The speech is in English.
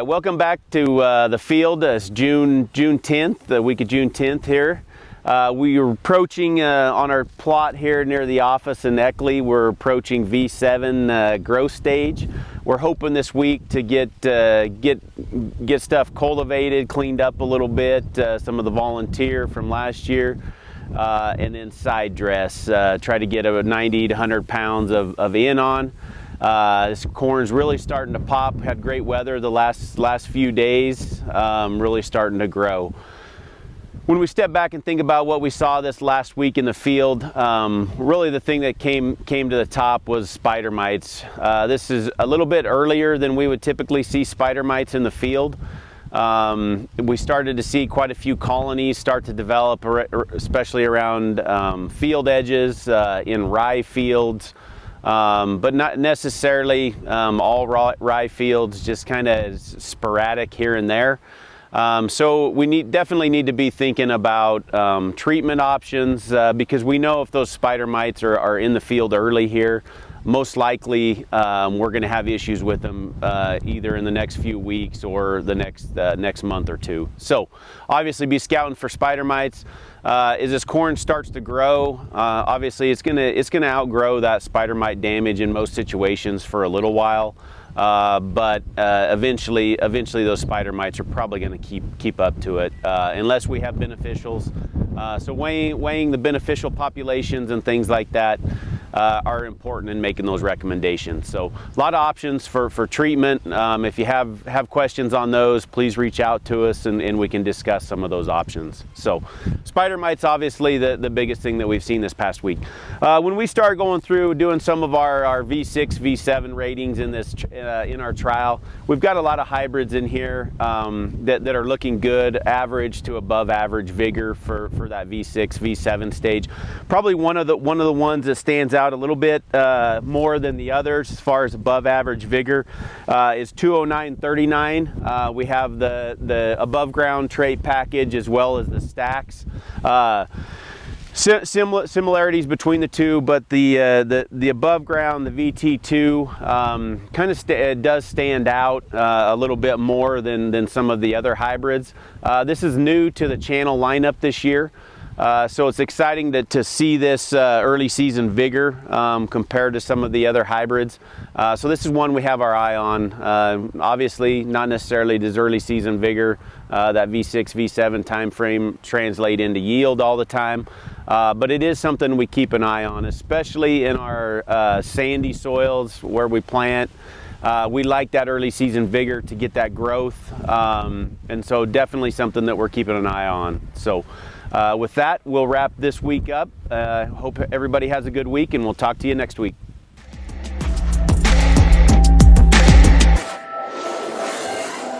Welcome back to the field. It's June 10th, the week of June 10th here. We are approaching on our plot here near the office in Eckley. We're approaching V7 growth stage. We're hoping this week to get stuff cultivated, cleaned up a little bit, some of the volunteer from last year, and then side dress. Try to get a 90 to 100 pounds of in on. This corn's really starting to pop. Had great weather the last few days, really starting to grow. When we step back and think about what we saw this last week in the field, really the thing that came to the top was spider mites. This is a little bit earlier than we would typically see spider mites in the field. We started to see quite a few colonies start to develop, especially around field edges, in rye fields. But not necessarily all rye fields, just kind of sporadic here and there. So we definitely need to be thinking about treatment options, because we know if those spider mites are in the field early here, most likely we're going to have issues with them either in the next few weeks or the next month or two. So obviously be scouting for spider mites. As this corn starts to grow, obviously it's gonna outgrow that spider mite damage in most situations for a little while, but eventually those spider mites are probably going to keep up to it unless we have beneficials. So weighing the beneficial populations and things like that are important in making those recommendations. So a lot of options for treatment. If you have questions on those, please reach out to us and we can discuss some of those options. So spider mites, obviously the biggest thing that we've seen this past week. When we start going through doing some of our V6, V7 ratings in our trial, we've got a lot of hybrids in here that are looking good, average to above average vigor for that V6, V7 stage. Probably one of the ones that stands out a little bit more than the others as far as above average vigor is 20939. We have the above ground trait package as well as the stacks. Similarities between the two, but the above ground, the VT2, kind of does stand out a little bit more than some of the other hybrids. This is new to the channel lineup this year. So it's exciting to see this early season vigor compared to some of the other hybrids. So this is one we have our eye on. Obviously, not necessarily does early season vigor, that V6, V7 time frame translate into yield all the time. But it is something we keep an eye on, especially in our sandy soils where we plant. We like that early season vigor to get that growth. And so definitely something that we're keeping an eye on. So with that, we'll wrap this week up. Hope everybody has a good week, and we'll talk to you next week.